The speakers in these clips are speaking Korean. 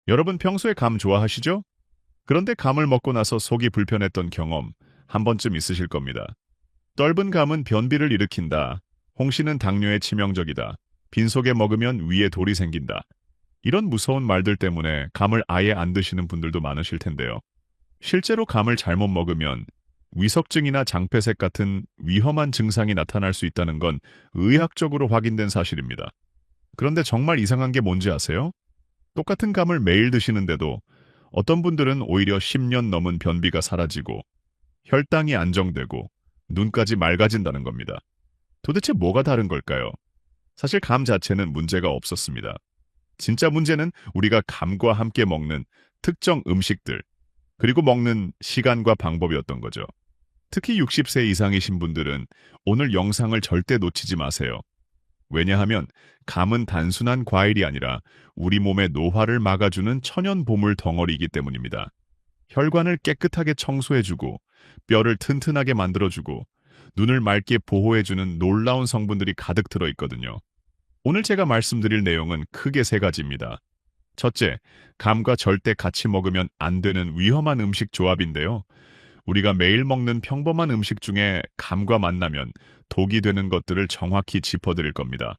여러분 평소에 감 좋아하시죠? 그런데 감을 먹고 나서 속이 불편했던 경험 한 번쯤 있으실 겁니다. 떫은 감은 변비를 일으킨다. 홍시는 당뇨에 치명적이다. 빈속에 먹으면 위에 돌이 생긴다. 이런 무서운 말들 때문에 감을 아예 안 드시는 분들도 많으실 텐데요. 실제로 감을 잘못 먹으면 위석증이나 장폐색 같은 위험한 증상이 나타날 수 있다는 건 의학적으로 확인된 사실입니다. 그런데 정말 이상한 게 뭔지 아세요? 똑같은 감을 매일 드시는데도 어떤 분들은 오히려 10년 넘은 변비가 사라지고 혈당이 안정되고 눈까지 맑아진다는 겁니다. 도대체 뭐가 다른 걸까요? 사실 감 자체는 문제가 없었습니다. 진짜 문제는 우리가 감과 함께 먹는 특정 음식들, 그리고 먹는 시간과 방법이었던 거죠. 특히 60세 이상이신 분들은 오늘 영상을 절대 놓치지 마세요. 왜냐하면 감은 단순한 과일이 아니라 우리 몸의 노화를 막아주는 천연 보물 덩어리이기 때문입니다. 혈관을 깨끗하게 청소해주고 뼈를 튼튼하게 만들어주고 눈을 맑게 보호해주는 놀라운 성분들이 가득 들어있거든요. 오늘 제가 말씀드릴 내용은 크게 세 가지입니다. 첫째, 감과 절대 같이 먹으면 안 되는 위험한 음식 조합인데요. 우리가 매일 먹는 평범한 음식 중에 감과 만나면 독이 되는 것들을 정확히 짚어드릴 겁니다.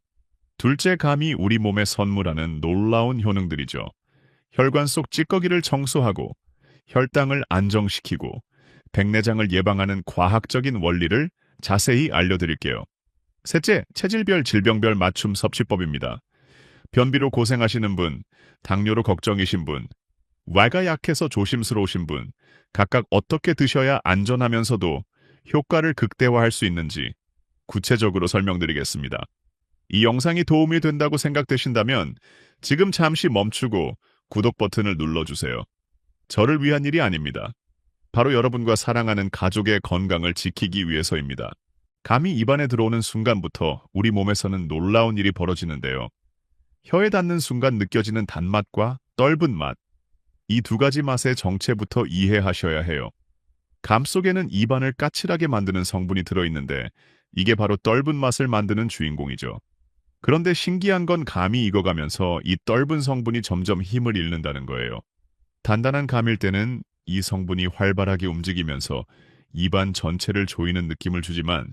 둘째, 감이 우리 몸에 선물하는 놀라운 효능들이죠. 혈관 속 찌꺼기를 청소하고 혈당을 안정시키고 백내장을 예방하는 과학적인 원리를 자세히 알려드릴게요. 셋째, 체질별 질병별 맞춤 섭취법입니다. 변비로 고생하시는 분, 당뇨로 걱정이신 분, 왈가 약해서 조심스러우신 분, 각각 어떻게 드셔야 안전하면서도 효과를 극대화할 수 있는지 구체적으로 설명드리겠습니다. 이 영상이 도움이 된다고 생각되신다면 지금 잠시 멈추고 구독 버튼을 눌러주세요. 저를 위한 일이 아닙니다. 바로 여러분과 사랑하는 가족의 건강을 지키기 위해서입니다. 감이 입안에 들어오는 순간부터 우리 몸에서는 놀라운 일이 벌어지는데요. 혀에 닿는 순간 느껴지는 단맛과 떫은 맛, 이 두 가지 맛의 정체부터 이해하셔야 해요. 감 속에는 입안을 까칠하게 만드는 성분이 들어있는데 이게 바로 떫은 맛을 만드는 주인공이죠. 그런데 신기한 건 감이 익어가면서 이 떫은 성분이 점점 힘을 잃는다는 거예요. 단단한 감일 때는 이 성분이 활발하게 움직이면서 입안 전체를 조이는 느낌을 주지만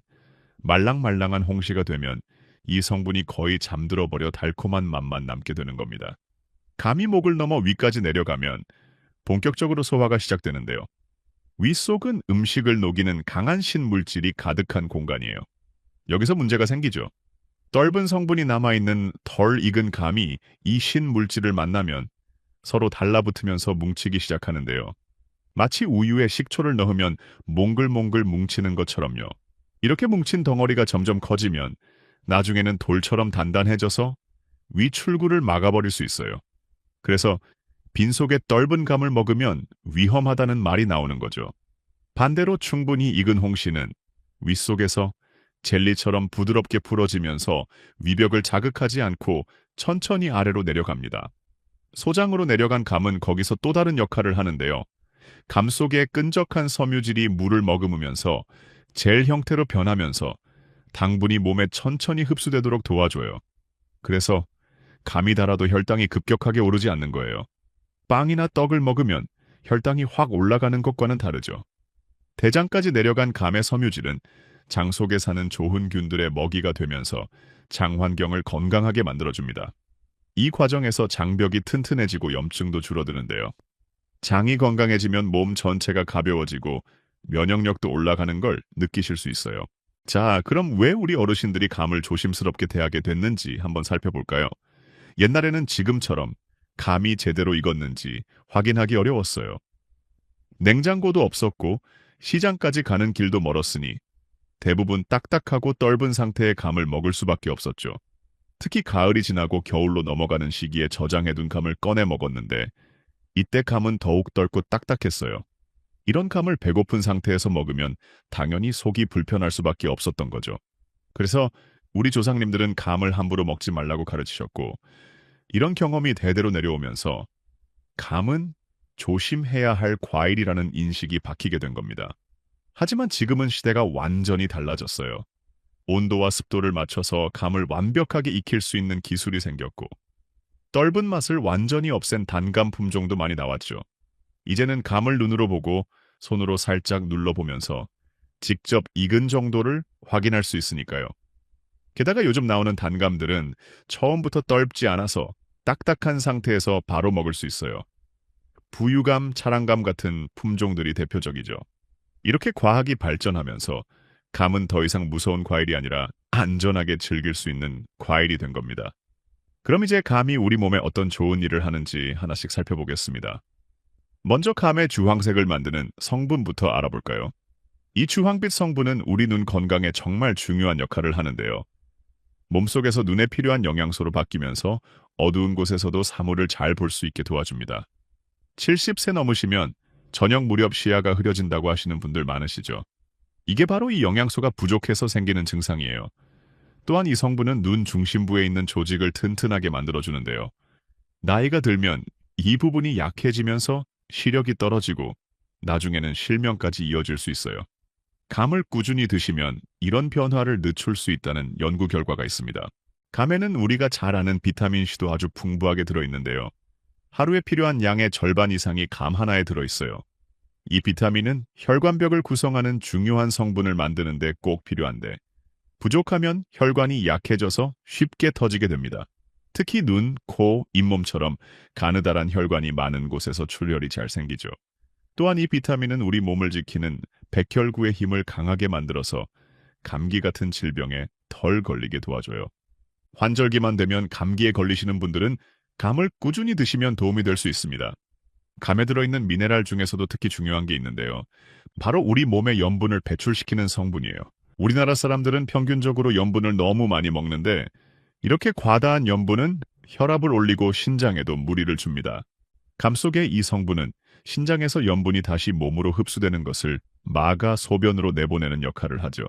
말랑말랑한 홍시가 되면 이 성분이 거의 잠들어 버려 달콤한 맛만 남게 되는 겁니다. 감이 목을 넘어 위까지 내려가면 본격적으로 소화가 시작되는데요. 윗속은 음식을 녹이는 강한 신물질이 가득한 공간이에요. 여기서 문제가 생기죠. 떫은 성분이 남아있는 덜 익은 감이 이 신물질을 만나면 서로 달라붙으면서 뭉치기 시작하는데요. 마치 우유에 식초를 넣으면 몽글몽글 뭉치는 것처럼요. 이렇게 뭉친 덩어리가 점점 커지면 나중에는 돌처럼 단단해져서 위 출구를 막아버릴 수 있어요. 그래서 빈속에 떫은 감을 먹으면 위험하다는 말이 나오는 거죠. 반대로 충분히 익은 홍시는 윗속에서 젤리처럼 부드럽게 풀어지면서 위벽을 자극하지 않고 천천히 아래로 내려갑니다. 소장으로 내려간 감은 거기서 또 다른 역할을 하는데요. 감 속의 끈적한 섬유질이 물을 머금으면서 젤 형태로 변하면서 당분이 몸에 천천히 흡수되도록 도와줘요. 그래서 감이 달아도 혈당이 급격하게 오르지 않는 거예요. 빵이나 떡을 먹으면 혈당이 확 올라가는 것과는 다르죠. 대장까지 내려간 감의 섬유질은 장 속에 사는 좋은 균들의 먹이가 되면서 장 환경을 건강하게 만들어줍니다. 이 과정에서 장벽이 튼튼해지고 염증도 줄어드는데요. 장이 건강해지면 몸 전체가 가벼워지고 면역력도 올라가는 걸 느끼실 수 있어요. 자, 그럼 왜 우리 어르신들이 감을 조심스럽게 대하게 됐는지 한번 살펴볼까요? 옛날에는 지금처럼 감이 제대로 익었는지 확인하기 어려웠어요. 냉장고도 없었고 시장까지 가는 길도 멀었으니 대부분 딱딱하고 떫은 상태의 감을 먹을 수밖에 없었죠. 특히 가을이 지나고 겨울로 넘어가는 시기에 저장해둔 감을 꺼내 먹었는데 이때 감은 더욱 떫고 딱딱했어요. 이런 감을 배고픈 상태에서 먹으면 당연히 속이 불편할 수밖에 없었던 거죠. 그래서 우리 조상님들은 감을 함부로 먹지 말라고 가르치셨고 이런 경험이 대대로 내려오면서 감은 조심해야 할 과일이라는 인식이 박히게 된 겁니다. 하지만 지금은 시대가 완전히 달라졌어요. 온도와 습도를 맞춰서 감을 완벽하게 익힐 수 있는 기술이 생겼고 떫은 맛을 완전히 없앤 단감 품종도 많이 나왔죠. 이제는 감을 눈으로 보고 손으로 살짝 눌러보면서 직접 익은 정도를 확인할 수 있으니까요. 게다가 요즘 나오는 단감들은 처음부터 떫지 않아서 딱딱한 상태에서 바로 먹을 수 있어요. 부유감, 차량감 같은 품종들이 대표적이죠. 이렇게 과학이 발전하면서 감은 더 이상 무서운 과일이 아니라 안전하게 즐길 수 있는 과일이 된 겁니다. 그럼 이제 감이 우리 몸에 어떤 좋은 일을 하는지 하나씩 살펴보겠습니다. 먼저 감의 주황색을 만드는 성분부터 알아볼까요? 이 주황빛 성분은 우리 눈 건강에 정말 중요한 역할을 하는데요. 몸속에서 눈에 필요한 영양소로 바뀌면서 어두운 곳에서도 사물을 잘 볼 수 있게 도와줍니다. 70세 넘으시면 저녁 무렵 시야가 흐려진다고 하시는 분들 많으시죠? 이게 바로 이 영양소가 부족해서 생기는 증상이에요. 또한 이 성분은 눈 중심부에 있는 조직을 튼튼하게 만들어주는데요. 나이가 들면 이 부분이 약해지면서 시력이 떨어지고 나중에는 실명까지 이어질 수 있어요. 감을 꾸준히 드시면 이런 변화를 늦출 수 있다는 연구 결과가 있습니다. 감에는 우리가 잘 아는 비타민C도 아주 풍부하게 들어있는데요. 하루에 필요한 양의 절반 이상이 감 하나에 들어있어요. 이 비타민은 혈관벽을 구성하는 중요한 성분을 만드는 데 꼭 필요한데 부족하면 혈관이 약해져서 쉽게 터지게 됩니다. 특히 눈, 코, 잇몸처럼 가느다란 혈관이 많은 곳에서 출혈이 잘 생기죠. 또한 이 비타민은 우리 몸을 지키는 백혈구의 힘을 강하게 만들어서 감기 같은 질병에 덜 걸리게 도와줘요. 환절기만 되면 감기에 걸리시는 분들은 감을 꾸준히 드시면 도움이 될 수 있습니다. 감에 들어있는 미네랄 중에서도 특히 중요한 게 있는데요. 바로 우리 몸의 염분을 배출시키는 성분이에요. 우리나라 사람들은 평균적으로 염분을 너무 많이 먹는데 이렇게 과다한 염분은 혈압을 올리고 신장에도 무리를 줍니다. 감 속의 이 성분은 신장에서 염분이 다시 몸으로 흡수되는 것을 막아 소변으로 내보내는 역할을 하죠.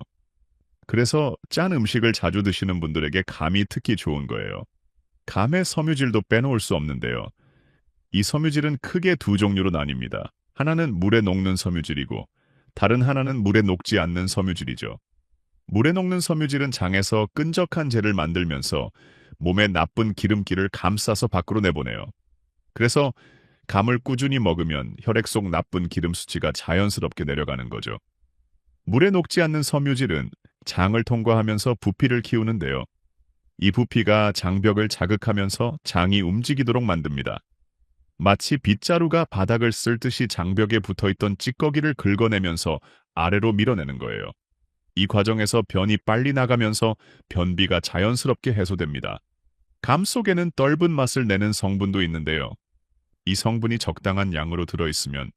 그래서 짠 음식을 자주 드시는 분들에게 감이 특히 좋은 거예요. 감의 섬유질도 빼놓을 수 없는데요. 이 섬유질은 크게 두 종류로 나뉩니다. 하나는 물에 녹는 섬유질이고 다른 하나는 물에 녹지 않는 섬유질이죠. 물에 녹는 섬유질은 장에서 끈적한 재를 만들면서 몸의 나쁜 기름기를 감싸서 밖으로 내보내요. 그래서 감을 꾸준히 먹으면 혈액 속 나쁜 기름 수치가 자연스럽게 내려가는 거죠. 물에 녹지 않는 섬유질은 장을 통과하면서 부피를 키우는데요. 이 부피가 장벽을 자극하면서 장이 움직이도록 만듭니다. 마치 빗자루가 바닥을 쓸듯이 장벽에 붙어있던 찌꺼기를 긁어내면서 아래로 밀어내는 거예요. 이 과정에서 변이 빨리 나가면서 변비가 자연스럽게 해소됩니다. 감 속에는 떫은 맛을 내는 성분도 있는데요. 이 성분이 적당한 양으로 들어있으면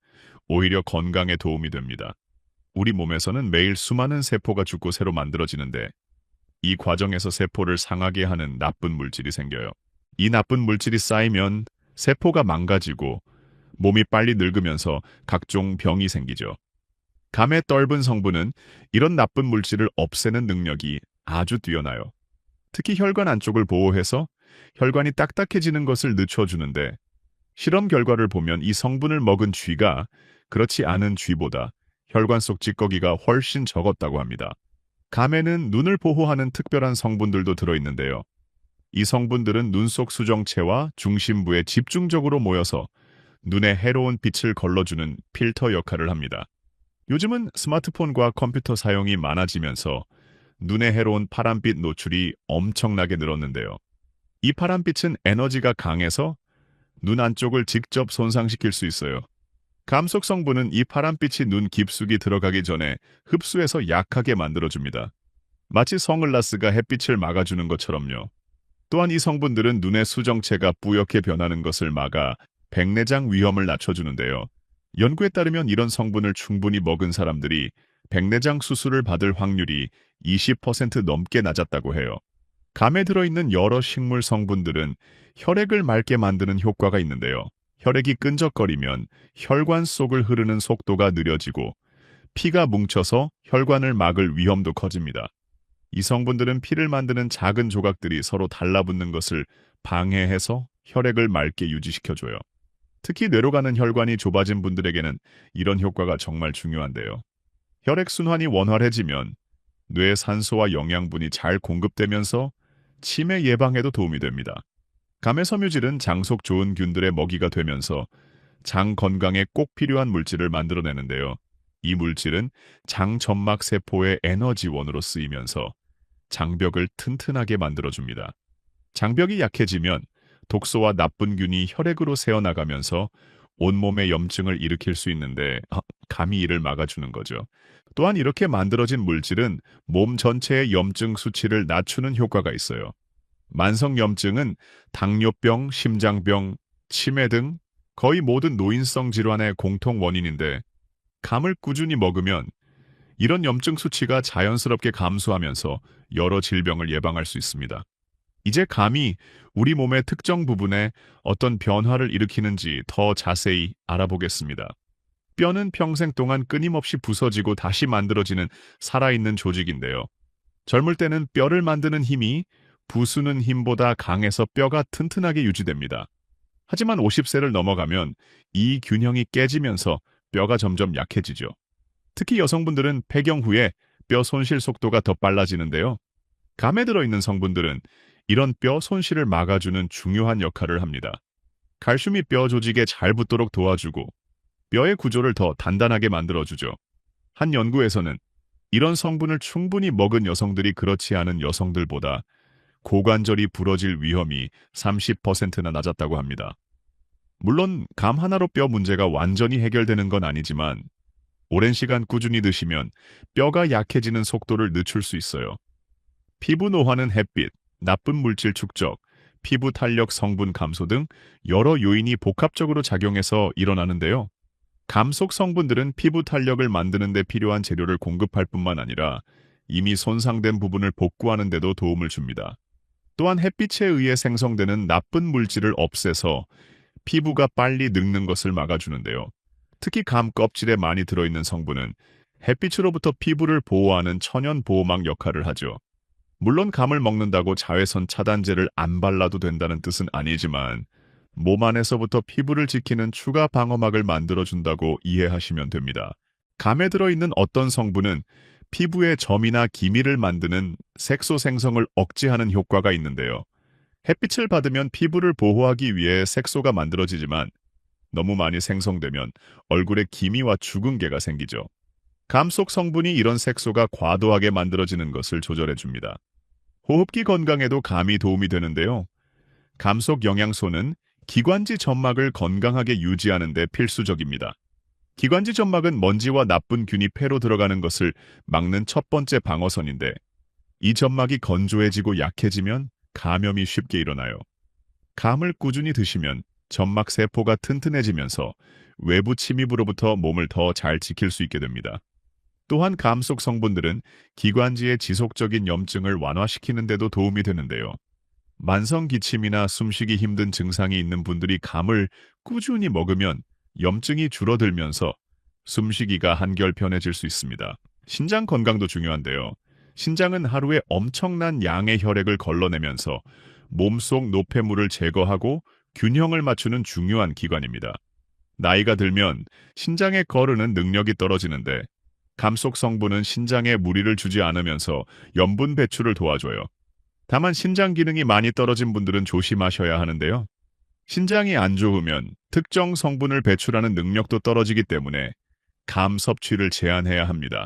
오히려 건강에 도움이 됩니다. 우리 몸에서는 매일 수많은 세포가 죽고 새로 만들어지는데 이 과정에서 세포를 상하게 하는 나쁜 물질이 생겨요. 이 나쁜 물질이 쌓이면 세포가 망가지고 몸이 빨리 늙으면서 각종 병이 생기죠. 감의 떫은 성분은 이런 나쁜 물질을 없애는 능력이 아주 뛰어나요. 특히 혈관 안쪽을 보호해서 혈관이 딱딱해지는 것을 늦춰주는데 실험 결과를 보면 이 성분을 먹은 쥐가 그렇지 않은 쥐보다 혈관 속 찌꺼기가 훨씬 적었다고 합니다. 감에는 눈을 보호하는 특별한 성분들도 들어있는데요. 이 성분들은 눈 속 수정체와 중심부에 집중적으로 모여서 눈에 해로운 빛을 걸러주는 필터 역할을 합니다. 요즘은 스마트폰과 컴퓨터 사용이 많아지면서 눈에 해로운 파란빛 노출이 엄청나게 늘었는데요. 이 파란빛은 에너지가 강해서 눈 안쪽을 직접 손상시킬 수 있어요. 감속 성분은 이 파란빛이 눈 깊숙이 들어가기 전에 흡수해서 약하게 만들어줍니다. 마치 선글라스가 햇빛을 막아주는 것처럼요. 또한 이 성분들은 눈의 수정체가 뿌옇게 변하는 것을 막아 백내장 위험을 낮춰주는데요. 연구에 따르면 이런 성분을 충분히 먹은 사람들이 백내장 수술을 받을 확률이 20% 넘게 낮았다고 해요. 감에 들어있는 여러 식물 성분들은 혈액을 맑게 만드는 효과가 있는데요. 혈액이 끈적거리면 혈관 속을 흐르는 속도가 느려지고 피가 뭉쳐서 혈관을 막을 위험도 커집니다. 이 성분들은 피를 만드는 작은 조각들이 서로 달라붙는 것을 방해해서 혈액을 맑게 유지시켜줘요. 특히 뇌로 가는 혈관이 좁아진 분들에게는 이런 효과가 정말 중요한데요. 혈액순환이 원활해지면 뇌에 산소와 영양분이 잘 공급되면서 치매 예방에도 도움이 됩니다. 감의 섬유질은 장 속 좋은 균들의 먹이가 되면서 장 건강에 꼭 필요한 물질을 만들어내는데요. 이 물질은 장 점막 세포의 에너지원으로 쓰이면서 장벽을 튼튼하게 만들어줍니다. 장벽이 약해지면 독소와 나쁜 균이 혈액으로 새어나가면서 온몸에 염증을 일으킬 수 있는데 감이 이를 막아주는 거죠. 또한 이렇게 만들어진 물질은 몸 전체의 염증 수치를 낮추는 효과가 있어요. 만성 염증은 당뇨병, 심장병, 치매 등 거의 모든 노인성 질환의 공통 원인인데 감을 꾸준히 먹으면 이런 염증 수치가 자연스럽게 감소하면서 여러 질병을 예방할 수 있습니다. 이제 감이 우리 몸의 특정 부분에 어떤 변화를 일으키는지 더 자세히 알아보겠습니다. 뼈는 평생 동안 끊임없이 부서지고 다시 만들어지는 살아있는 조직인데요. 젊을 때는 뼈를 만드는 힘이 부수는 힘보다 강해서 뼈가 튼튼하게 유지됩니다. 하지만 50세를 넘어가면 이 균형이 깨지면서 뼈가 점점 약해지죠. 특히 여성분들은 폐경 후에 뼈 손실 속도가 더 빨라지는데요. 감에 들어있는 성분들은 이런 뼈 손실을 막아주는 중요한 역할을 합니다. 칼슘이 뼈 조직에 잘 붙도록 도와주고 뼈의 구조를 더 단단하게 만들어주죠. 한 연구에서는 이런 성분을 충분히 먹은 여성들이 그렇지 않은 여성들보다 고관절이 부러질 위험이 30%나 낮았다고 합니다. 물론 감 하나로 뼈 문제가 완전히 해결되는 건 아니지만 오랜 시간 꾸준히 드시면 뼈가 약해지는 속도를 늦출 수 있어요. 피부 노화는 햇빛, 나쁜 물질 축적, 피부 탄력 성분 감소 등 여러 요인이 복합적으로 작용해서 일어나는데요. 감속 성분들은 피부 탄력을 만드는 데 필요한 재료를 공급할 뿐만 아니라 이미 손상된 부분을 복구하는 데도 도움을 줍니다. 또한 햇빛에 의해 생성되는 나쁜 물질을 없애서 피부가 빨리 늙는 것을 막아주는데요. 특히 감 껍질에 많이 들어있는 성분은 햇빛으로부터 피부를 보호하는 천연 보호막 역할을 하죠. 물론 감을 먹는다고 자외선 차단제를 안 발라도 된다는 뜻은 아니지만 몸 안에서부터 피부를 지키는 추가 방어막을 만들어준다고 이해하시면 됩니다. 감에 들어있는 어떤 성분은 피부의 점이나 기미를 만드는 색소 생성을 억제하는 효과가 있는데요. 햇빛을 받으면 피부를 보호하기 위해 색소가 만들어지지만 너무 많이 생성되면 얼굴에 기미와 주근깨가 생기죠. 감 속 성분이 이런 색소가 과도하게 만들어지는 것을 조절해줍니다. 호흡기 건강에도 감이 도움이 되는데요. 감 속 영양소는 기관지 점막을 건강하게 유지하는 데 필수적입니다. 기관지 점막은 먼지와 나쁜 균이 폐로 들어가는 것을 막는 첫 번째 방어선인데 이 점막이 건조해지고 약해지면 감염이 쉽게 일어나요. 감을 꾸준히 드시면 점막 세포가 튼튼해지면서 외부 침입으로부터 몸을 더 잘 지킬 수 있게 됩니다. 또한 감 속 성분들은 기관지의 지속적인 염증을 완화시키는 데도 도움이 되는데요. 만성 기침이나 숨쉬기 힘든 증상이 있는 분들이 감을 꾸준히 먹으면 염증이 줄어들면서 숨쉬기가 한결 편해질 수 있습니다. 신장 건강도 중요한데요. 신장은 하루에 엄청난 양의 혈액을 걸러내면서 몸속 노폐물을 제거하고 균형을 맞추는 중요한 기관입니다. 나이가 들면 신장에 거르는 능력이 떨어지는데 감속 성분은 신장에 무리를 주지 않으면서 염분 배출을 도와줘요. 다만 신장 기능이 많이 떨어진 분들은 조심하셔야 하는데요. 신장이 안 좋으면 특정 성분을 배출하는 능력도 떨어지기 때문에 감 섭취를 제한해야 합니다.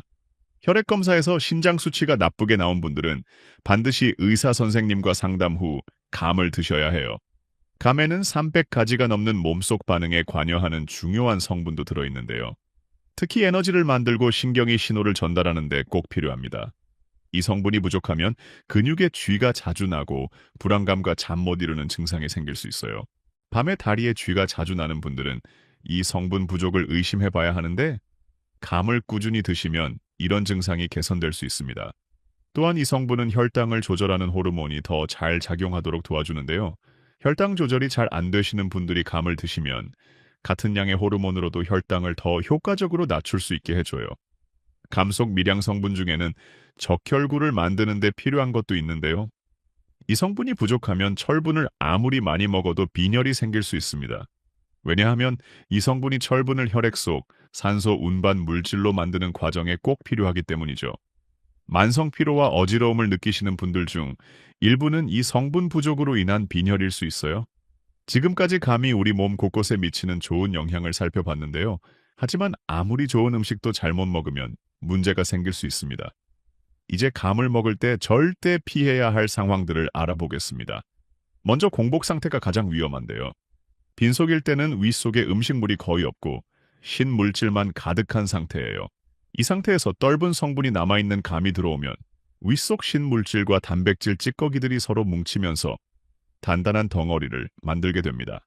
혈액 검사에서 신장 수치가 나쁘게 나온 분들은 반드시 의사 선생님과 상담 후 감을 드셔야 해요. 감에는 300가지가 넘는 몸속 반응에 관여하는 중요한 성분도 들어있는데요. 특히 에너지를 만들고 신경이 신호를 전달하는 데 꼭 필요합니다. 이 성분이 부족하면 근육에 쥐가 자주 나고 불안감과 잠 못 이루는 증상이 생길 수 있어요. 밤에 다리에 쥐가 자주 나는 분들은 이 성분 부족을 의심해 봐야 하는데 감을 꾸준히 드시면 이런 증상이 개선될 수 있습니다. 또한 이 성분은 혈당을 조절하는 호르몬이 더 잘 작용하도록 도와주는데요. 혈당 조절이 잘 안 되시는 분들이 감을 드시면 같은 양의 호르몬으로도 혈당을 더 효과적으로 낮출 수 있게 해줘요. 감 속 미량 성분 중에는 적혈구를 만드는 데 필요한 것도 있는데요. 이 성분이 부족하면 철분을 아무리 많이 먹어도 빈혈이 생길 수 있습니다. 왜냐하면 이 성분이 철분을 혈액 속 산소 운반 물질로 만드는 과정에 꼭 필요하기 때문이죠. 만성 피로와 어지러움을 느끼시는 분들 중 일부는 이 성분 부족으로 인한 빈혈일 수 있어요. 지금까지 감이 우리 몸 곳곳에 미치는 좋은 영향을 살펴봤는데요. 하지만 아무리 좋은 음식도 잘못 먹으면 문제가 생길 수 있습니다. 이제 감을 먹을 때 절대 피해야 할 상황들을 알아보겠습니다. 먼저 공복 상태가 가장 위험한데요. 빈속일 때는 윗속에 음식물이 거의 없고 신물질만 가득한 상태예요. 이 상태에서 떫은 성분이 남아있는 감이 들어오면 윗속 신물질과 단백질 찌꺼기들이 서로 뭉치면서 단단한 덩어리를 만들게 됩니다.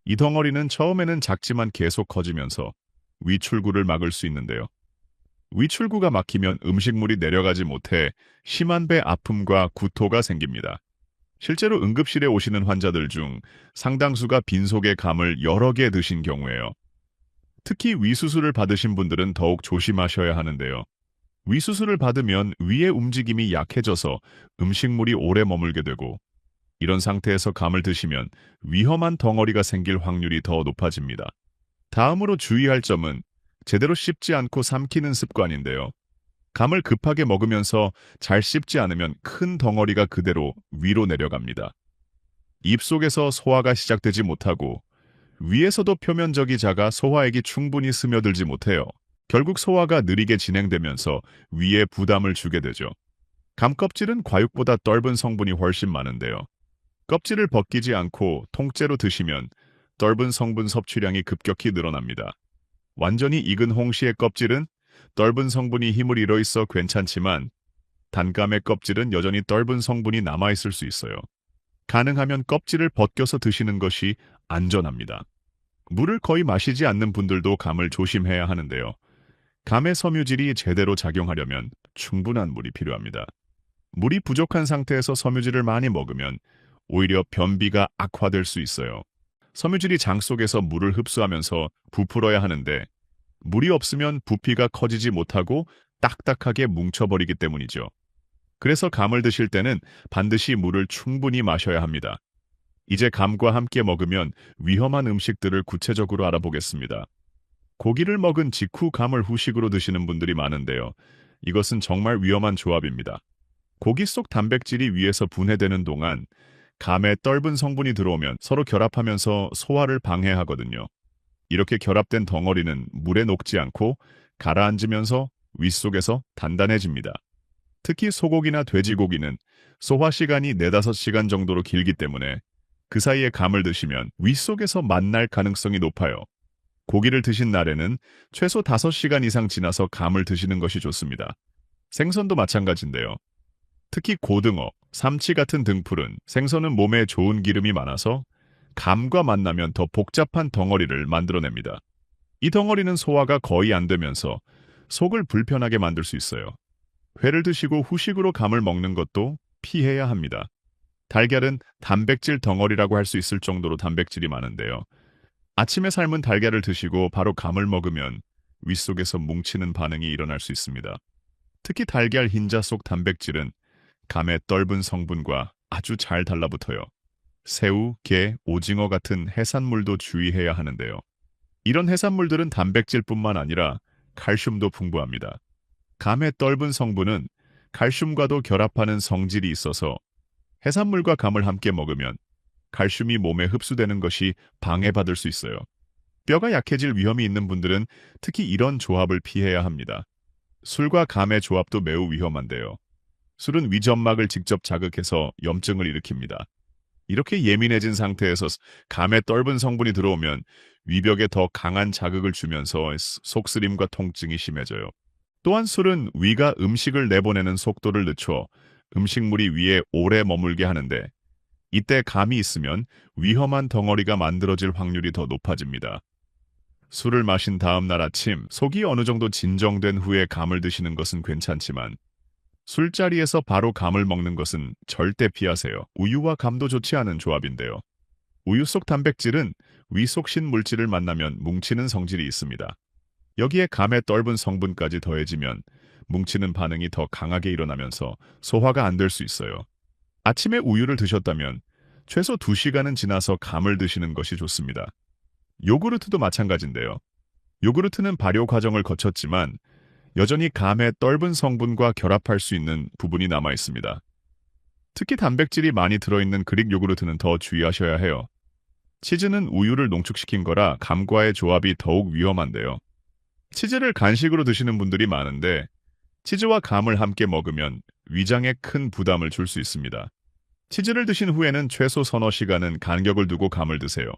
이 덩어리는 처음에는 작지만 계속 커지면서 위출구를 막을 수 있는데요. 위출구가 막히면 음식물이 내려가지 못해 심한 배 아픔과 구토가 생깁니다. 실제로 응급실에 오시는 환자들 중 상당수가 빈속의 감을 여러 개 드신 경우에요. 특히 위수술을 받으신 분들은 더욱 조심하셔야 하는데요. 위수술을 받으면 위의 움직임이 약해져서 음식물이 오래 머물게 되고 이런 상태에서 감을 드시면 위험한 덩어리가 생길 확률이 더 높아집니다. 다음으로 주의할 점은 제대로 씹지 않고 삼키는 습관인데요. 감을 급하게 먹으면서 잘 씹지 않으면 큰 덩어리가 그대로 위로 내려갑니다. 입속에서 소화가 시작되지 못하고 위에서도 표면적이 작아 소화액이 충분히 스며들지 못해요. 결국 소화가 느리게 진행되면서 위에 부담을 주게 되죠. 감 껍질은 과육보다 떫은 성분이 훨씬 많은데요. 껍질을 벗기지 않고 통째로 드시면 떫은 성분 섭취량이 급격히 늘어납니다. 완전히 익은 홍시의 껍질은 떫은 성분이 힘을 잃어 있어 괜찮지만 단감의 껍질은 여전히 떫은 성분이 남아있을 수 있어요. 가능하면 껍질을 벗겨서 드시는 것이 안전합니다. 물을 거의 마시지 않는 분들도 감을 조심해야 하는데요. 감의 섬유질이 제대로 작용하려면 충분한 물이 필요합니다. 물이 부족한 상태에서 섬유질을 많이 먹으면 오히려 변비가 악화될 수 있어요. 섬유질이 장 속에서 물을 흡수하면서 부풀어야 하는데 물이 없으면 부피가 커지지 못하고 딱딱하게 뭉쳐버리기 때문이죠. 그래서 감을 드실 때는 반드시 물을 충분히 마셔야 합니다. 이제 감과 함께 먹으면 위험한 음식들을 구체적으로 알아보겠습니다. 고기를 먹은 직후 감을 후식으로 드시는 분들이 많은데요. 이것은 정말 위험한 조합입니다. 고기 속 단백질이 위에서 분해되는 동안 감에 떫은 성분이 들어오면 서로 결합하면서 소화를 방해하거든요. 이렇게 결합된 덩어리는 물에 녹지 않고 가라앉으면서 윗속에서 단단해집니다. 특히 소고기나 돼지고기는 소화 시간이 4~5시간 정도로 길기 때문에 그 사이에 감을 드시면 윗속에서 만날 가능성이 높아요. 고기를 드신 날에는 최소 5시간 이상 지나서 감을 드시는 것이 좋습니다. 생선도 마찬가지인데요. 특히 고등어, 삼치 같은 등풀은 생선은 몸에 좋은 기름이 많아서 감과 만나면 더 복잡한 덩어리를 만들어냅니다. 이 덩어리는 소화가 거의 안 되면서 속을 불편하게 만들 수 있어요. 회를 드시고 후식으로 감을 먹는 것도 피해야 합니다. 달걀은 단백질 덩어리라고 할 수 있을 정도로 단백질이 많은데요. 아침에 삶은 달걀을 드시고 바로 감을 먹으면 윗속에서 뭉치는 반응이 일어날 수 있습니다. 특히 달걀 흰자 속 단백질은 감의 떫은 성분과 아주 잘 달라붙어요. 새우, 게, 오징어 같은 해산물도 주의해야 하는데요. 이런 해산물들은 단백질뿐만 아니라 칼슘도 풍부합니다. 감의 떫은 성분은 칼슘과도 결합하는 성질이 있어서 해산물과 감을 함께 먹으면 칼슘이 몸에 흡수되는 것이 방해받을 수 있어요. 뼈가 약해질 위험이 있는 분들은 특히 이런 조합을 피해야 합니다. 술과 감의 조합도 매우 위험한데요. 술은 위점막을 직접 자극해서 염증을 일으킵니다. 이렇게 예민해진 상태에서 감의 떫은 성분이 들어오면 위벽에 더 강한 자극을 주면서 속쓰림과 통증이 심해져요. 또한 술은 위가 음식을 내보내는 속도를 늦춰 음식물이 위에 오래 머물게 하는데 이때 감이 있으면 위험한 덩어리가 만들어질 확률이 더 높아집니다. 술을 마신 다음 날 아침 속이 어느 정도 진정된 후에 감을 드시는 것은 괜찮지만 술자리에서 바로 감을 먹는 것은 절대 피하세요. 우유와 감도 좋지 않은 조합인데요. 우유 속 단백질은 위 속 신물질을 만나면 뭉치는 성질이 있습니다. 여기에 감의 떫은 성분까지 더해지면 뭉치는 반응이 더 강하게 일어나면서 소화가 안 될 수 있어요. 아침에 우유를 드셨다면 최소 2시간은 지나서 감을 드시는 것이 좋습니다. 요구르트도 마찬가지인데요. 요구르트는 발효 과정을 거쳤지만 여전히 감의 떫은 성분과 결합할 수 있는 부분이 남아 있습니다. 특히 단백질이 많이 들어있는 그릭 요구르트는 더 주의하셔야 해요. 치즈는 우유를 농축시킨 거라 감과의 조합이 더욱 위험한데요. 치즈를 간식으로 드시는 분들이 많은데 치즈와 감을 함께 먹으면 위장에 큰 부담을 줄 수 있습니다. 치즈를 드신 후에는 최소 서너 시간은 간격을 두고 감을 드세요.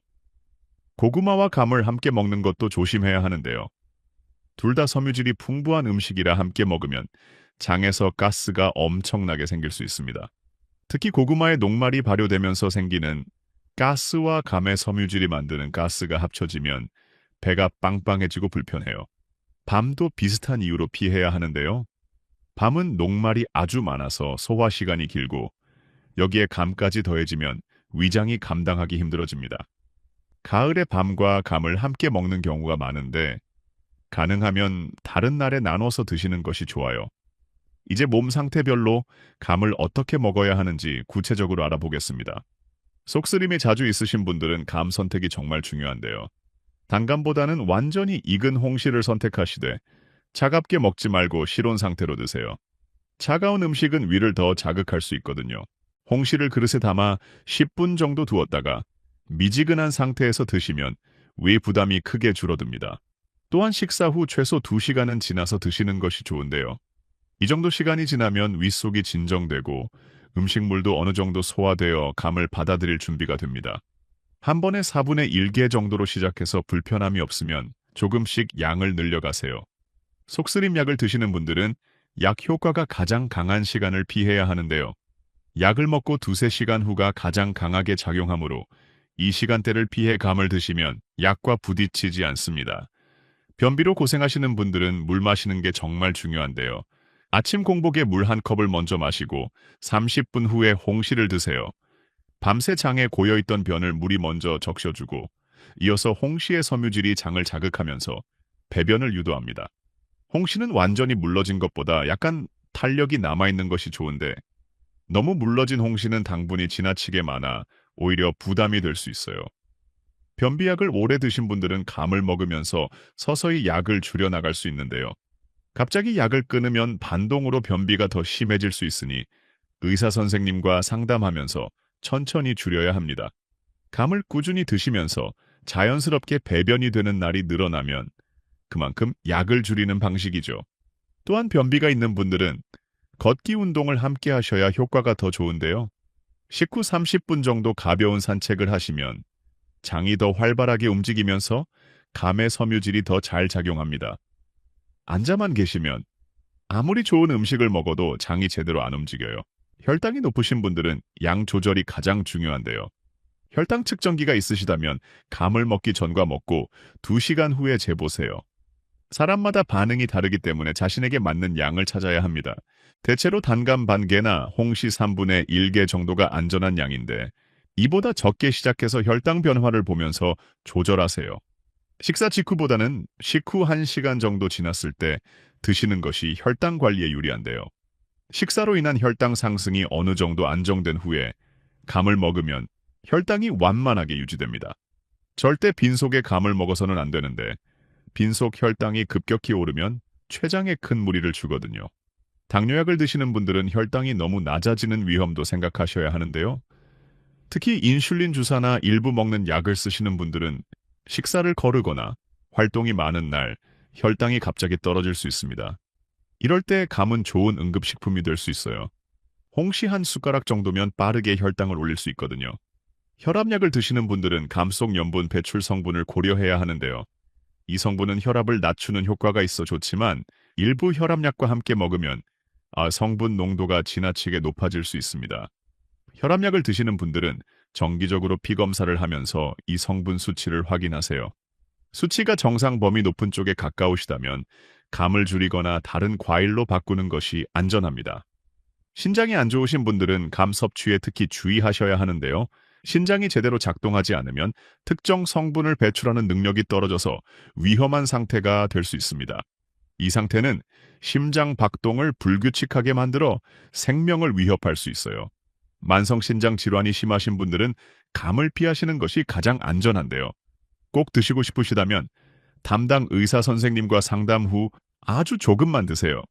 고구마와 감을 함께 먹는 것도 조심해야 하는데요. 둘 다 섬유질이 풍부한 음식이라 함께 먹으면 장에서 가스가 엄청나게 생길 수 있습니다. 특히 고구마의 녹말이 발효되면서 생기는 가스와 감의 섬유질이 만드는 가스가 합쳐지면 배가 빵빵해지고 불편해요. 밤도 비슷한 이유로 피해야 하는데요. 밤은 녹말이 아주 많아서 소화 시간이 길고 여기에 감까지 더해지면 위장이 감당하기 힘들어집니다. 가을에 밤과 감을 함께 먹는 경우가 많은데 가능하면 다른 날에 나눠서 드시는 것이 좋아요. 이제 몸 상태별로 감을 어떻게 먹어야 하는지 구체적으로 알아보겠습니다. 속쓰림이 자주 있으신 분들은 감 선택이 정말 중요한데요. 단감보다는 완전히 익은 홍시를 선택하시되 차갑게 먹지 말고 실온 상태로 드세요. 차가운 음식은 위를 더 자극할 수 있거든요. 홍시를 그릇에 담아 10분 정도 두었다가 미지근한 상태에서 드시면 위 부담이 크게 줄어듭니다. 또한 식사 후 최소 2시간은 지나서 드시는 것이 좋은데요. 이 정도 시간이 지나면 윗속이 진정되고 음식물도 어느 정도 소화되어 감을 받아들일 준비가 됩니다. 한 번에 4분의 1개 정도로 시작해서 불편함이 없으면 조금씩 양을 늘려가세요. 속쓰림 약을 드시는 분들은 약 효과가 가장 강한 시간을 피해야 하는데요. 약을 먹고 2~3시간 후가 가장 강하게 작용하므로 이 시간대를 피해 감을 드시면 약과 부딪히지 않습니다. 변비로 고생하시는 분들은 물 마시는 게 정말 중요한데요. 아침 공복에 물 한 컵을 먼저 마시고 30분 후에 홍시를 드세요. 밤새 장에 고여있던 변을 물이 먼저 적셔주고 이어서 홍시의 섬유질이 장을 자극하면서 배변을 유도합니다. 홍시는 완전히 물러진 것보다 약간 탄력이 남아있는 것이 좋은데 너무 물러진 홍시는 당분이 지나치게 많아 오히려 부담이 될 수 있어요. 변비약을 오래 드신 분들은 감을 먹으면서 서서히 약을 줄여나갈 수 있는데요. 갑자기 약을 끊으면 반동으로 변비가 더 심해질 수 있으니 의사 선생님과 상담하면서 천천히 줄여야 합니다. 감을 꾸준히 드시면서 자연스럽게 배변이 되는 날이 늘어나면 그만큼 약을 줄이는 방식이죠. 또한 변비가 있는 분들은 걷기 운동을 함께 하셔야 효과가 더 좋은데요. 식후 30분 정도 가벼운 산책을 하시면 장이 더 활발하게 움직이면서 감의 섬유질이 더 잘 작용합니다. 앉아만 계시면 아무리 좋은 음식을 먹어도 장이 제대로 안 움직여요. 혈당이 높으신 분들은 양 조절이 가장 중요한데요. 혈당 측정기가 있으시다면 감을 먹기 전과 먹고 2시간 후에 재보세요. 사람마다 반응이 다르기 때문에 자신에게 맞는 양을 찾아야 합니다. 대체로 단감 반 개나 홍시 3분의 1개 정도가 안전한 양인데 이보다 적게 시작해서 혈당 변화를 보면서 조절하세요. 식사 직후보다는 식후 1시간 정도 지났을 때 드시는 것이 혈당 관리에 유리한데요. 식사로 인한 혈당 상승이 어느 정도 안정된 후에 감을 먹으면 혈당이 완만하게 유지됩니다. 절대 빈속에 감을 먹어서는 안 되는데 빈속 혈당이 급격히 오르면 췌장에 큰 무리를 주거든요. 당뇨약을 드시는 분들은 혈당이 너무 낮아지는 위험도 생각하셔야 하는데요. 특히 인슐린 주사나 일부 먹는 약을 쓰시는 분들은 식사를 거르거나 활동이 많은 날 혈당이 갑자기 떨어질 수 있습니다. 이럴 때 감은 좋은 응급식품이 될 수 있어요. 홍시 한 숟가락 정도면 빠르게 혈당을 올릴 수 있거든요. 혈압약을 드시는 분들은 감 속 염분 배출 성분을 고려해야 하는데요. 이 성분은 혈압을 낮추는 효과가 있어 좋지만 일부 혈압약과 함께 먹으면 성분 농도가 지나치게 높아질 수 있습니다. 혈압약을 드시는 분들은 정기적으로 피 검사를 하면서 이 성분 수치를 확인하세요. 수치가 정상 범위 높은 쪽에 가까우시다면 감을 줄이거나 다른 과일로 바꾸는 것이 안전합니다. 신장이 안 좋으신 분들은 감 섭취에 특히 주의하셔야 하는데요. 신장이 제대로 작동하지 않으면 특정 성분을 배출하는 능력이 떨어져서 위험한 상태가 될 수 있습니다. 이 상태는 심장 박동을 불규칙하게 만들어 생명을 위협할 수 있어요. 만성신장 질환이 심하신 분들은 감을 피하시는 것이 가장 안전한데요. 꼭 드시고 싶으시다면 담당 의사 선생님과 상담 후 아주 조금만 드세요.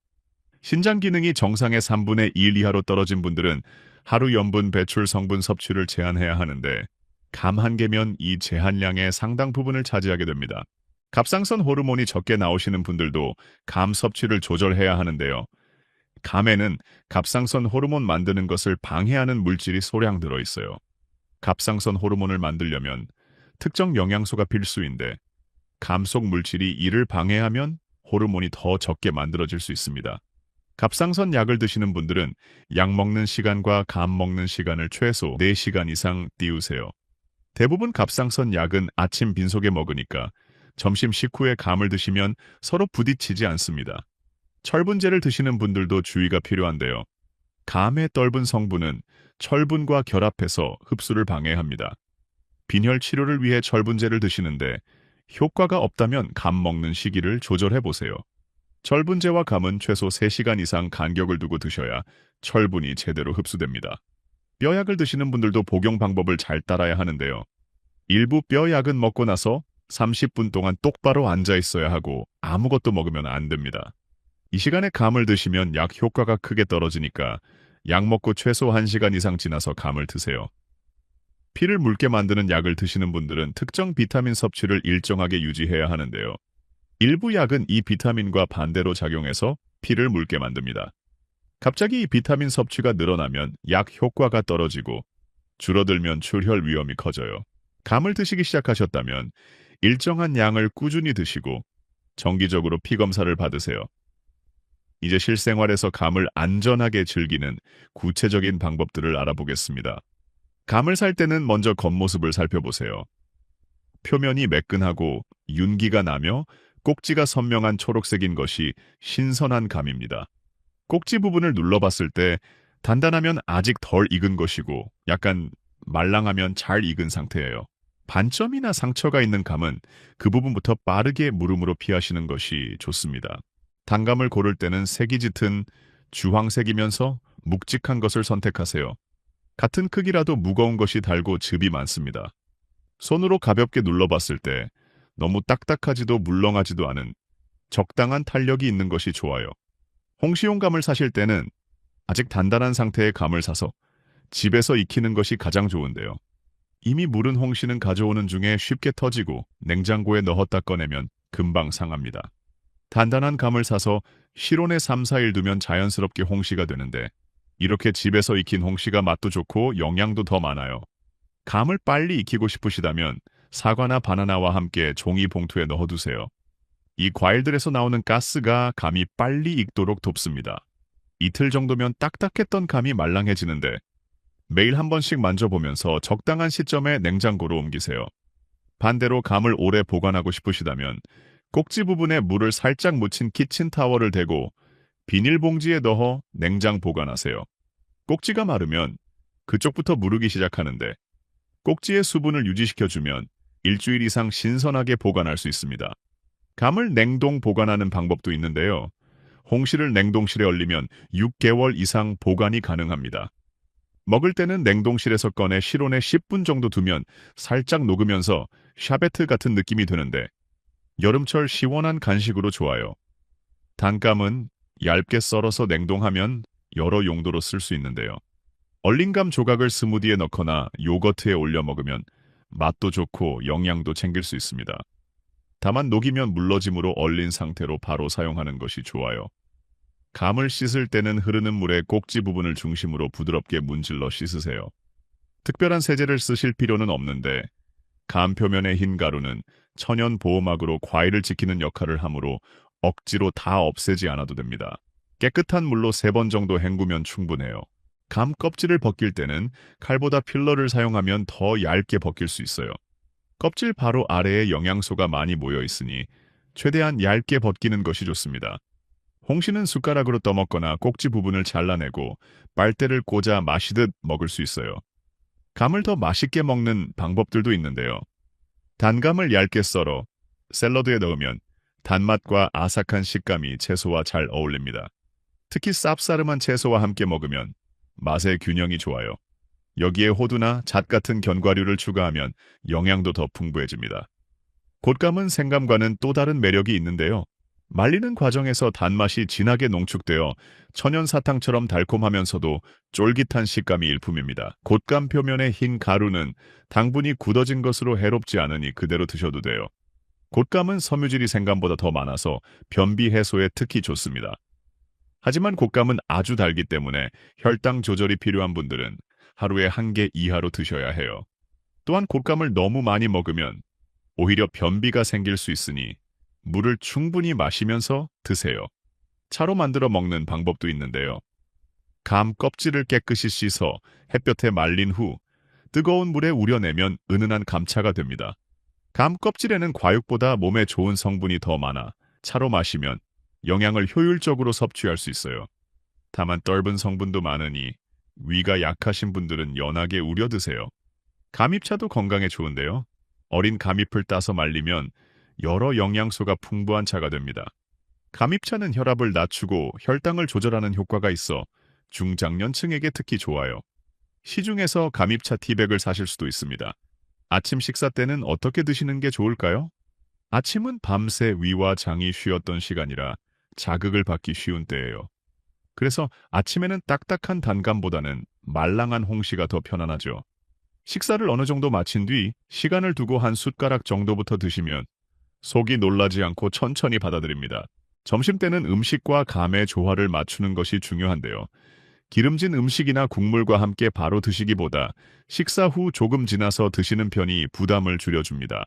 신장 기능이 정상의 3분의 1 이하로 떨어진 분들은 하루 염분 배출 성분 섭취를 제한해야 하는데 감 한 개면 이 제한량의 상당 부분을 차지하게 됩니다. 갑상선 호르몬이 적게 나오시는 분들도 감 섭취를 조절해야 하는데요. 감에는 갑상선 호르몬 만드는 것을 방해하는 물질이 소량 들어있어요. 갑상선 호르몬을 만들려면 특정 영양소가 필수인데 감 속 물질이 이를 방해하면 호르몬이 더 적게 만들어질 수 있습니다. 갑상선 약을 드시는 분들은 약 먹는 시간과 감 먹는 시간을 최소 4시간 이상 띄우세요. 대부분 갑상선 약은 아침 빈속에 먹으니까 점심 식후에 감을 드시면 서로 부딪히지 않습니다. 철분제를 드시는 분들도 주의가 필요한데요. 감의 떫은 성분은 철분과 결합해서 흡수를 방해합니다. 빈혈 치료를 위해 철분제를 드시는데 효과가 없다면 감 먹는 시기를 조절해 보세요. 철분제와 감은 최소 3시간 이상 간격을 두고 드셔야 철분이 제대로 흡수됩니다. 뼈약을 드시는 분들도 복용 방법을 잘 따라야 하는데요. 일부 뼈약은 먹고 나서 30분 동안 똑바로 앉아 있어야 하고 아무것도 먹으면 안 됩니다. 이 시간에 감을 드시면 약 효과가 크게 떨어지니까 약 먹고 최소 1시간 이상 지나서 감을 드세요. 피를 묽게 만드는 약을 드시는 분들은 특정 비타민 섭취를 일정하게 유지해야 하는데요. 일부 약은 이 비타민과 반대로 작용해서 피를 묽게 만듭니다. 갑자기 이 비타민 섭취가 늘어나면 약 효과가 떨어지고 줄어들면 출혈 위험이 커져요. 감을 드시기 시작하셨다면 일정한 양을 꾸준히 드시고 정기적으로 피 검사를 받으세요. 이제 실생활에서 감을 안전하게 즐기는 구체적인 방법들을 알아보겠습니다. 감을 살 때는 먼저 겉모습을 살펴보세요. 표면이 매끈하고 윤기가 나며 꼭지가 선명한 초록색인 것이 신선한 감입니다. 꼭지 부분을 눌러봤을 때 단단하면 아직 덜 익은 것이고 약간 말랑하면 잘 익은 상태예요. 반점이나 상처가 있는 감은 그 부분부터 빠르게 물음으로 피하시는 것이 좋습니다. 단감을 고를 때는 색이 짙은 주황색이면서 묵직한 것을 선택하세요. 같은 크기라도 무거운 것이 달고 즙이 많습니다. 손으로 가볍게 눌러봤을 때 너무 딱딱하지도 물렁하지도 않은 적당한 탄력이 있는 것이 좋아요. 홍시용 감을 사실 때는 아직 단단한 상태의 감을 사서 집에서 익히는 것이 가장 좋은데요. 이미 무른 홍시는 가져오는 중에 쉽게 터지고 냉장고에 넣었다 꺼내면 금방 상합니다. 단단한 감을 사서 실온에 3, 4일 두면 자연스럽게 홍시가 되는데 이렇게 집에서 익힌 홍시가 맛도 좋고 영양도 더 많아요. 감을 빨리 익히고 싶으시다면 사과나 바나나와 함께 종이 봉투에 넣어두세요. 이 과일들에서 나오는 가스가 감이 빨리 익도록 돕습니다. 이틀 정도면 딱딱했던 감이 말랑해지는데 매일 한 번씩 만져보면서 적당한 시점에 냉장고로 옮기세요. 반대로 감을 오래 보관하고 싶으시다면 꼭지 부분에 물을 살짝 묻힌 키친타월을 대고 비닐봉지에 넣어 냉장 보관하세요. 꼭지가 마르면 그쪽부터 무르기 시작하는데 꼭지의 수분을 유지시켜주면 일주일 이상 신선하게 보관할 수 있습니다. 감을 냉동 보관하는 방법도 있는데요. 홍시를 냉동실에 얼리면 6개월 이상 보관이 가능합니다. 먹을 때는 냉동실에서 꺼내 실온에 10분 정도 두면 살짝 녹으면서 샤베트 같은 느낌이 드는데 여름철 시원한 간식으로 좋아요. 단감은 얇게 썰어서 냉동하면 여러 용도로 쓸 수 있는데요. 얼린 감 조각을 스무디에 넣거나 요거트에 올려 먹으면 맛도 좋고 영양도 챙길 수 있습니다. 다만 녹이면 물러짐으로 얼린 상태로 바로 사용하는 것이 좋아요. 감을 씻을 때는 흐르는 물에 꼭지 부분을 중심으로 부드럽게 문질러 씻으세요. 특별한 세제를 쓰실 필요는 없는데 감 표면의 흰 가루는 천연 보호막으로 과일을 지키는 역할을 하므로 억지로 다 없애지 않아도 됩니다. 깨끗한 물로 3번 정도 헹구면 충분해요. 감 껍질을 벗길 때는 칼보다 필러를 사용하면 더 얇게 벗길 수 있어요. 껍질 바로 아래에 영양소가 많이 모여 있으니 최대한 얇게 벗기는 것이 좋습니다. 홍시는 숟가락으로 떠먹거나 꼭지 부분을 잘라내고 빨대를 꽂아 마시듯 먹을 수 있어요. 감을 더 맛있게 먹는 방법들도 있는데요. 단감을 얇게 썰어 샐러드에 넣으면 단맛과 아삭한 식감이 채소와 잘 어울립니다. 특히 쌉싸름한 채소와 함께 먹으면 맛의 균형이 좋아요. 여기에 호두나 잣 같은 견과류를 추가하면 영양도 더 풍부해집니다. 곶감은 생감과는 또 다른 매력이 있는데요. 말리는 과정에서 단맛이 진하게 농축되어 천연 사탕처럼 달콤하면서도 쫄깃한 식감이 일품입니다. 곶감 표면의 흰 가루는 당분이 굳어진 것으로 해롭지 않으니 그대로 드셔도 돼요. 곶감은 섬유질이 생감보다 더 많아서 변비 해소에 특히 좋습니다. 하지만 곶감은 아주 달기 때문에 혈당 조절이 필요한 분들은 하루에 한 개 이하로 드셔야 해요. 또한 곶감을 너무 많이 먹으면 오히려 변비가 생길 수 있으니 물을 충분히 마시면서 드세요. 차로 만들어 먹는 방법도 있는데요. 감 껍질을 깨끗이 씻어 햇볕에 말린 후 뜨거운 물에 우려내면 은은한 감차가 됩니다. 감 껍질에는 과육보다 몸에 좋은 성분이 더 많아 차로 마시면 영양을 효율적으로 섭취할 수 있어요. 다만 떫은 성분도 많으니 위가 약하신 분들은 연하게 우려 드세요. 감잎차도 건강에 좋은데요. 어린 감잎을 따서 말리면 여러 영양소가 풍부한 차가 됩니다. 감잎차는 혈압을 낮추고 혈당을 조절하는 효과가 있어 중장년층에게 특히 좋아요. 시중에서 감잎차 티백을 사실 수도 있습니다. 아침 식사 때는 어떻게 드시는 게 좋을까요? 아침은 밤새 위와 장이 쉬었던 시간이라 자극을 받기 쉬운 때예요. 그래서 아침에는 딱딱한 단감보다는 말랑한 홍시가 더 편안하죠. 식사를 어느 정도 마친 뒤 시간을 두고 한 숟가락 정도부터 드시면 속이 놀라지 않고 천천히 받아들입니다. 점심때는 음식과 감의 조화를 맞추는 것이 중요한데요. 기름진 음식이나 국물과 함께 바로 드시기보다 식사 후 조금 지나서 드시는 편이 부담을 줄여줍니다.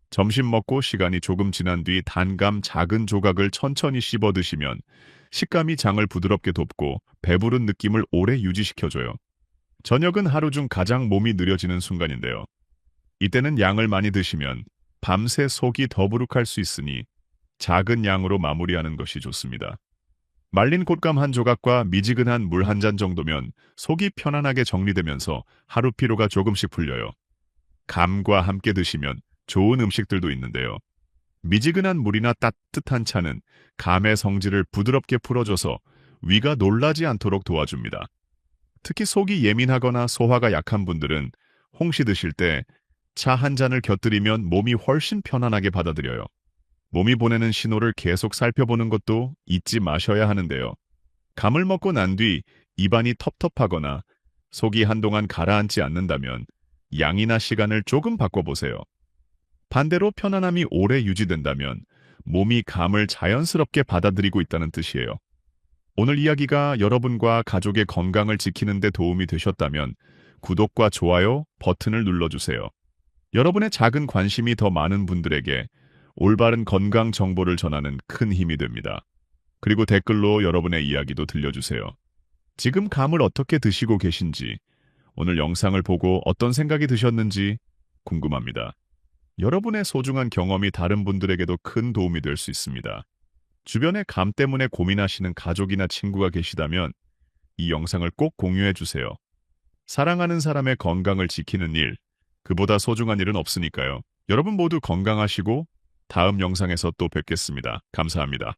점심 먹고 시간이 조금 지난 뒤 단감 작은 조각을 천천히 씹어 드시면 식감이 장을 부드럽게 돕고 배부른 느낌을 오래 유지시켜줘요. 저녁은 하루 중 가장 몸이 느려지는 순간인데요. 이때는 양을 많이 드시면 밤새 속이 더부룩할 수 있으니 작은 양으로 마무리하는 것이 좋습니다. 말린 곶감 한 조각과 미지근한 물 한 잔 정도면 속이 편안하게 정리되면서 하루 피로가 조금씩 풀려요. 감과 함께 드시면 좋은 음식들도 있는데요. 미지근한 물이나 따뜻한 차는 감의 성질을 부드럽게 풀어줘서 위가 놀라지 않도록 도와줍니다. 특히 속이 예민하거나 소화가 약한 분들은 홍시 드실 때 차 한 잔을 곁들이면 몸이 훨씬 편안하게 받아들여요. 몸이 보내는 신호를 계속 살펴보는 것도 잊지 마셔야 하는데요. 감을 먹고 난 뒤 입안이 텁텁하거나 속이 한동안 가라앉지 않는다면 양이나 시간을 조금 바꿔보세요. 반대로 편안함이 오래 유지된다면 몸이 감을 자연스럽게 받아들이고 있다는 뜻이에요. 오늘 이야기가 여러분과 가족의 건강을 지키는 데 도움이 되셨다면 구독과 좋아요 버튼을 눌러주세요. 여러분의 작은 관심이 더 많은 분들에게 올바른 건강 정보를 전하는 큰 힘이 됩니다. 그리고 댓글로 여러분의 이야기도 들려주세요. 지금 감을 어떻게 드시고 계신지, 오늘 영상을 보고 어떤 생각이 드셨는지 궁금합니다. 여러분의 소중한 경험이 다른 분들에게도 큰 도움이 될 수 있습니다. 주변에 감 때문에 고민하시는 가족이나 친구가 계시다면 이 영상을 꼭 공유해 주세요. 사랑하는 사람의 건강을 지키는 일, 그보다 소중한 일은 없으니까요. 여러분 모두 건강하시고 다음 영상에서 또 뵙겠습니다. 감사합니다.